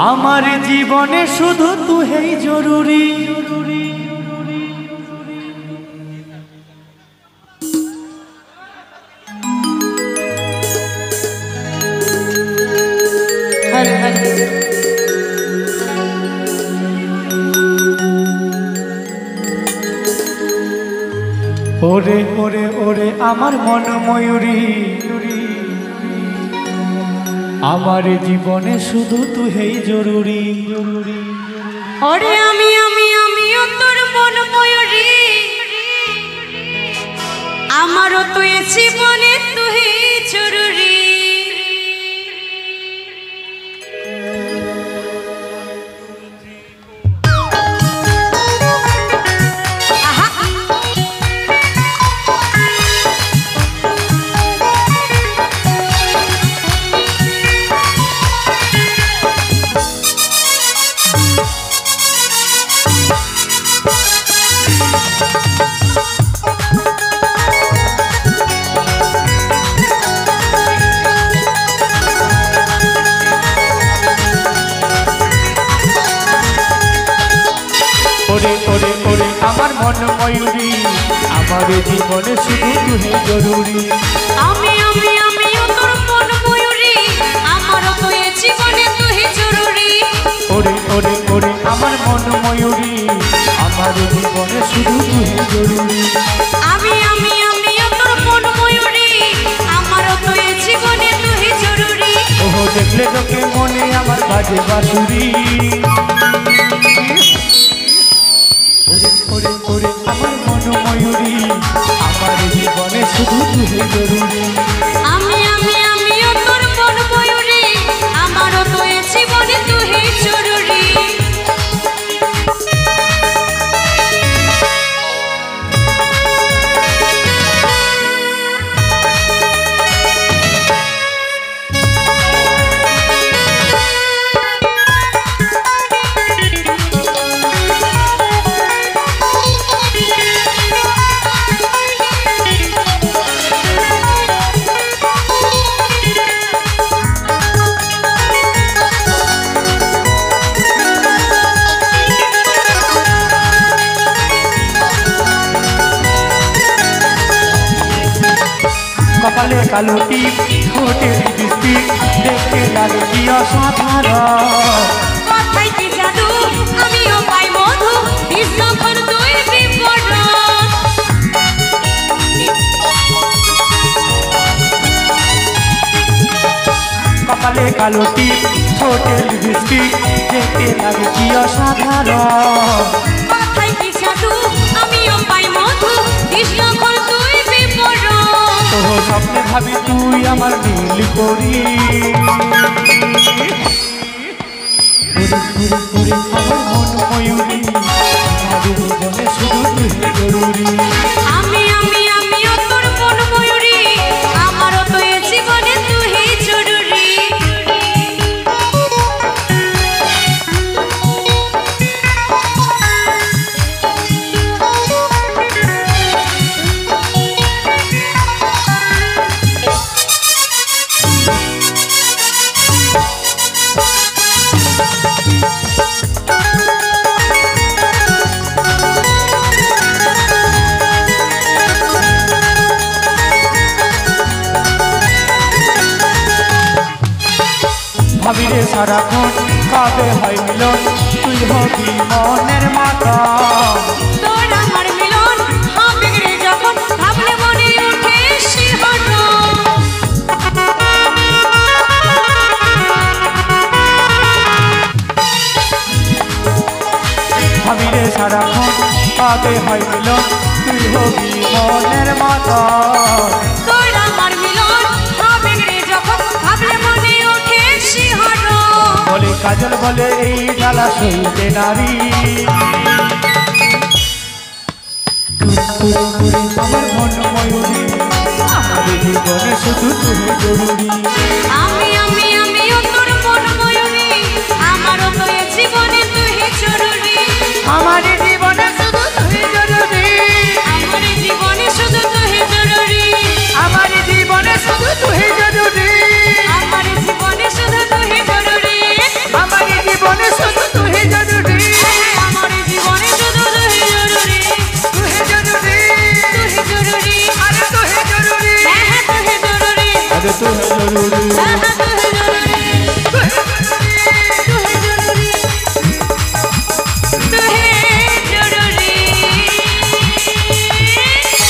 আমার জীবনে শুধু তুই জরুরি। হরে হরে ওরে ওরে ওরে আমার মন ময়ূরী, আমার জীবনে শুধু তুই জরুরি। ওরে আমিও তোর মন ময়ূরী, আমারও তো এ জীবনে তুই জরুরি। আমার মন ময়ূরী, আমার জীবনে শুধু তুই জরুরি। আমিও তোর মন ময়ূরী, আমারও তো এ জীবনে তুই জরুরি। ওরে ওরে ওরে আমার মন ময়ূরী, আমার জীবনে শুধু তুই জরুরি। আমিও তোর মন ময়ূরী, আমারও তো এ জীবনে তুই জরুরি। ওহ দেখলে লোকে মনে আমার বাজে বাঁশুরি। ওরে ওরে আমার মন ময়ূরী, আমার জীবনে শুধু তুই জরুরি। আমিও তোর মন ময়ূরী, আমারও তো এ জীবনে তুই জরুরি। কপালে কালো টিপ, ঠোঁটে লিপস্টিক, দেখতে লাগে কি অসাধারণ। কথাই কি জাদু, আমিও পাই মধু, বিশ্বখন তুই বিবরণ। কপালে কালো টিপ, ঠোঁটে লিপস্টিক, দেখতে লাগে কি অসাধারণ। কথাই কি জাদু, আমিও পাই মধু, বিশ্বখন তুই বিবরণ। তোর স্বপ্নে ভাবি তুই আমার দিল করি। আমার মন ময়ূরী, আমার জীবনে শুধু তুই জরুরি। আমিও তোর মন ময়ূরী, আমারও তো এ জীবনে তুই জরুরি। ভাবিরে সারাক্ষণ কাবে হয় মিলন, তুই হবি মনের মাতা। তোর আমার মিলন হবে রে যখন, ভাবলে মনে ওঠে শিহরণ। ভাবিরে সারাক্ষণ কাবে হয় মিলন, তুই হবি মনের মাতা। তোর আমার মিলন হবে রে যখন, ভাবলে মনে ওঠে শিহরণ। বলে কাজল বলে এই জ্বালা সইতে নারী। আমার মন ময়ূরী, আমার জীবনে শুধু তুই জরুরি। আমিও তোর মন ময়ূরী, আমারও তো এ জীবনে তুই জরুরি। আমার জীবনে শুধু তুই জরুরি। আমার জীবনে শুধু তুই জরুরি। আমার জীবনে শুধু তুই জরুরি। আমার জীবনে শুধু তুই জরুরি। আমার জীবনে याद तो है जरूरी।